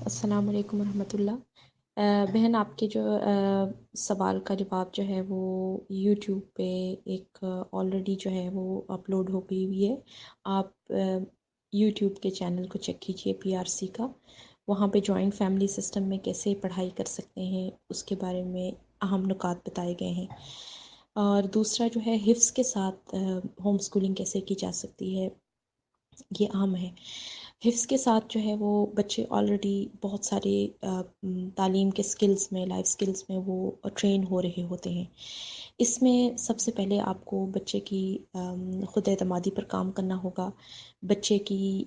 السلام علیکم ورحمۃ اللہ۔ بہن، آپ کے جو سوال کا جواب جو ہے وہ یوٹیوب پہ ایک آلریڈی جو ہے وہ اپلوڈ ہو گئی ہوئی ہے۔ آپ یوٹیوب کے چینل کو چیک کیجئے PRC کا، وہاں پہ جوائنٹ فیملی سسٹم میں کیسے پڑھائی کر سکتے ہیں اس کے بارے میں اہم نکات بتائے گئے ہیں۔ اور دوسرا جو ہے حفظ کے ساتھ ہوم اسکولنگ کیسے کی جا سکتی ہے، یہ اہم ہے۔ حفظ کے ساتھ جو ہے وہ بچے آلریڈی بہت سارے تعلیم کے سکلز میں، لائف سکلز میں وہ ٹرین ہو رہے ہوتے ہیں۔ اس میں سب سے پہلے آپ کو بچے کی خود اعتمادی پر کام کرنا ہوگا۔ بچے کی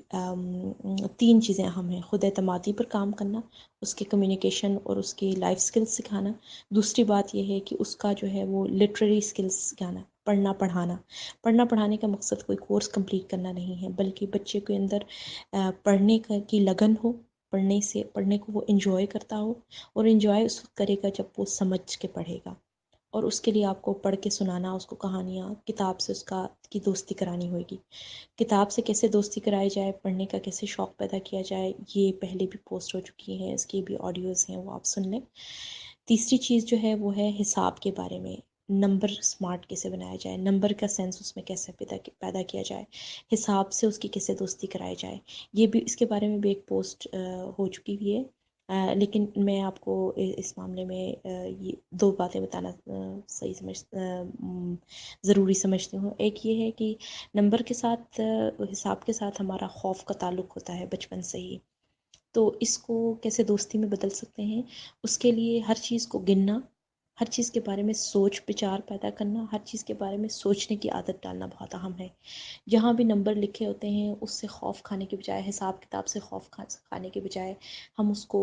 3 چیزیں اہم ہیں: خود اعتمادی پر کام کرنا، اس کے کمیونیکیشن اور اس کے لائف سکلز سکھانا۔ دوسری بات یہ ہے کہ اس کا جو ہے وہ لٹریری سکلز سکھانا، پڑھنا پڑھانا۔ پڑھنا پڑھانے کا مقصد کوئی کورس کمپلیٹ کرنا نہیں ہے، بلکہ بچے کے اندر پڑھنے کی لگن ہو، پڑھنے کو وہ انجوائے کرتا ہو، اور انجوائے اس وقت کرے گا جب وہ سمجھ کے پڑھے گا۔ اور اس کے لیے آپ کو پڑھ کے سنانا، اس کو کہانیاں، کتاب سے اس کی دوستی کرانی ہوئے گی۔ کتاب سے کیسے دوستی کرائی جائے، پڑھنے کا کیسے شوق پیدا کیا جائے، یہ پہلے بھی پوسٹ ہو چکی ہیں، اس کی بھی آڈیوز ہیں، وہ آپ سن لیں۔ تیسری چیز جو ہے وہ ہے حساب کے بارے میں، نمبر سمارٹ کیسے بنایا جائے، نمبر کا سینس اس میں کیسے پیدا کیا جائے، حساب سے اس کی کیسے دوستی کرائی جائے۔ یہ بھی، اس کے بارے میں بھی ایک پوسٹ ہو چکی ہوئی ہے۔ لیکن میں آپ کو اس معاملے میں یہ 2 باتیں بتانا ضروری سمجھتی ہوں۔ ایک یہ ہے کہ نمبر کے ساتھ، حساب کے ساتھ ہمارا خوف کا تعلق ہوتا ہے بچپن سے ہی، تو اس کو کیسے دوستی میں بدل سکتے ہیں، اس کے لیے ہر چیز کو گننا، ہر چیز کے بارے میں سوچ بچار پیدا کرنا، ہر چیز کے بارے میں سوچنے کی عادت ڈالنا بہت اہم ہے۔ جہاں بھی نمبر لکھے ہوتے ہیں اس سے خوف کھانے کے بجائے، حساب کتاب سے خوف کھانے کے بجائے، ہم اس کو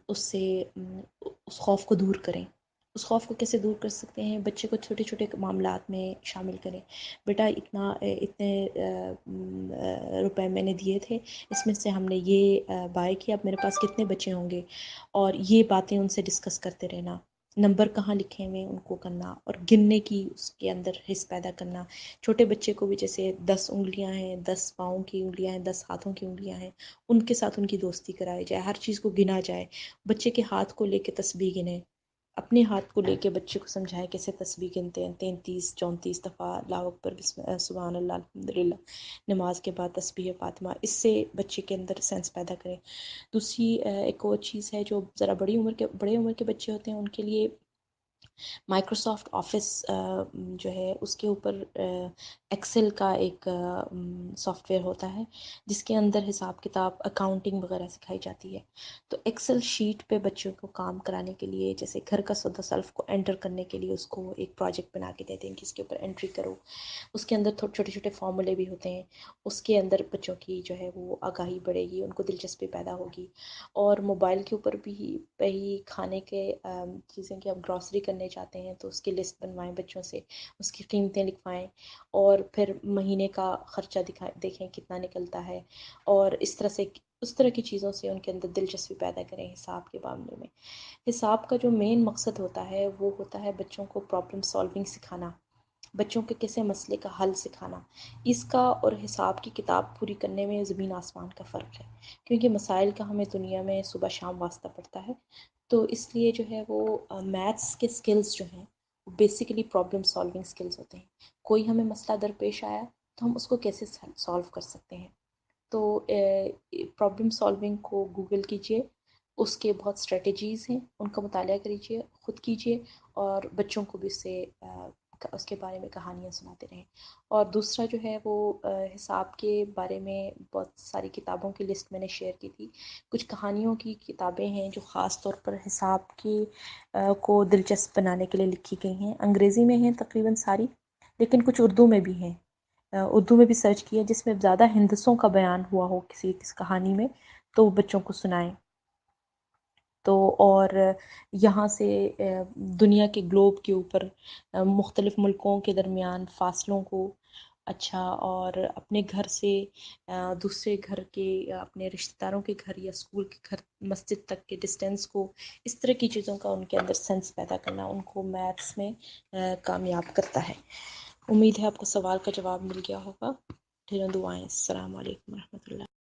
اس خوف کو دور کریں۔ اس خوف کو کیسے دور کر سکتے ہیں؟ بچے کو چھوٹے چھوٹے معاملات میں شامل کریں۔ بیٹا اتنے روپے میں نے دیے تھے، اس میں سے ہم نے یہ بائے کیا، اب میرے پاس کتنے بچے ہوں گے، اور یہ باتیں ان سے ڈسکس کرتے رہنا۔ نمبر کہاں لکھے ہوئے ان کو کرنا، اور گننے کی اس کے اندر حس پیدا کرنا۔ چھوٹے بچے کو بھی جیسے 10 انگلیاں ہیں، 10 پاؤں کی انگلیاں ہیں، 10 ہاتھوں کی انگلیاں ہیں، ان کے ساتھ ان کی دوستی کرائی جائے، ہر چیز کو گنا جائے۔ بچے کے ہاتھ کو لے کے تسبیح گنے، اپنے ہاتھ کو لے کے بچے کو سمجھائے کیسے تسبیح گنتے ہیں، 33 34 دفعہ اللہ اکبر، سبحان اللہ، الحمدللہ، نماز کے بعد تسبیح فاطمہ۔ اس سے بچے کے اندر سینس پیدا کریں۔ دوسری ایک اور چیز ہے، جو ذرا بڑے عمر کے بچے ہوتے ہیں، ان کے لیے مائکروسافٹ آفس جو ہے اس کے اوپر ایکسل کا ایک سافٹ ویئر ہوتا ہے، جس کے اندر حساب کتاب، اکاؤنٹنگ وغیرہ سکھائی جاتی ہے۔ تو ایکسل شیٹ پہ بچوں کو کام کرانے کے لیے، جیسے گھر کا سودا سلف کو انٹر کرنے کے لیے، اس کو ایک پروجیکٹ بنا کے دیتے ہیں کہ اس کے اوپر انٹری کرو۔ اس کے اندر چھوٹے چھوٹے فارمولے بھی ہوتے ہیں، اس کے اندر بچوں کی جو ہے وہ آگاہی بڑھے گی، ان کو دلچسپی پیدا ہوگی۔ اور موبائل کے اوپر بھی کھانے کے چیزیں کہ آپ گروسری کرنے جاتے ہیں تو اس کی لسٹ بنوائیں بچوں سے، اس کی قیمتیں لکھوائیں، اور پھر مہینے کا خرچہ دیکھیں کتنا نکلتا ہے، اور اس طرح کی چیزوں سے ان کے اندر دلچسپی پیدا کریں حساب کے معاملے میں۔ حساب کا جو مین مقصد ہوتا ہے وہ ہوتا ہے بچوں کو پرابلم سالونگ سکھانا، بچوں کے کسی مسئلے کا حل سکھانا۔ اس کا اور حساب کی کتاب پوری کرنے میں زمین آسمان کا فرق ہے، کیونکہ مسائل کا ہمیں دنیا میں صبح شام واسطہ پڑتا ہے، تو اس لیے جو ہے وہ میتھس کے سکلز جو ہیں وہ بیسیکلی پرابلم سالونگ سکلز ہوتے ہیں۔ کوئی ہمیں مسئلہ درپیش آیا تو ہم اس کو کیسے سالو کر سکتے ہیں۔ تو پرابلم سالونگ کو گوگل کیجئے، اس کے بہت اسٹریٹجیز ہیں، ان کا مطالعہ کیجئے، خود کیجئے، اور بچوں کو بھی اس کے بارے میں کہانیاں سناتے رہیں۔ اور دوسرا جو ہے وہ حساب کے بارے میں بہت ساری کتابوں کی لسٹ میں نے شیئر کی تھی۔ کچھ کہانیوں کی کتابیں ہیں جو خاص طور پر حساب کو دلچسپ بنانے کے لیے لکھی گئی ہیں، انگریزی میں ہیں تقریباً ساری، لیکن کچھ اردو میں بھی ہیں۔ اردو میں بھی سرچ کیا جس میں زیادہ ہندسوں کا بیان ہوا ہو کسی کہانی میں، تو وہ بچوں کو سنائیں۔ تو اور یہاں سے دنیا کے گلوب کے اوپر مختلف ملکوں کے درمیان فاصلوں کو اچھا، اور اپنے گھر سے دوسرے گھر کے، اپنے رشتہ داروں کے گھر یا اسکول کے گھر، مسجد تک کے ڈسٹینس کو، اس طرح کی چیزوں کا ان کے اندر سینس پیدا کرنا ان کو میتھس میں کامیاب کرتا ہے۔ امید ہے آپ کو سوال کا جواب مل گیا ہوگا۔ ڈھیروں دعائیں۔ السلام علیکم ورحمۃ اللہ۔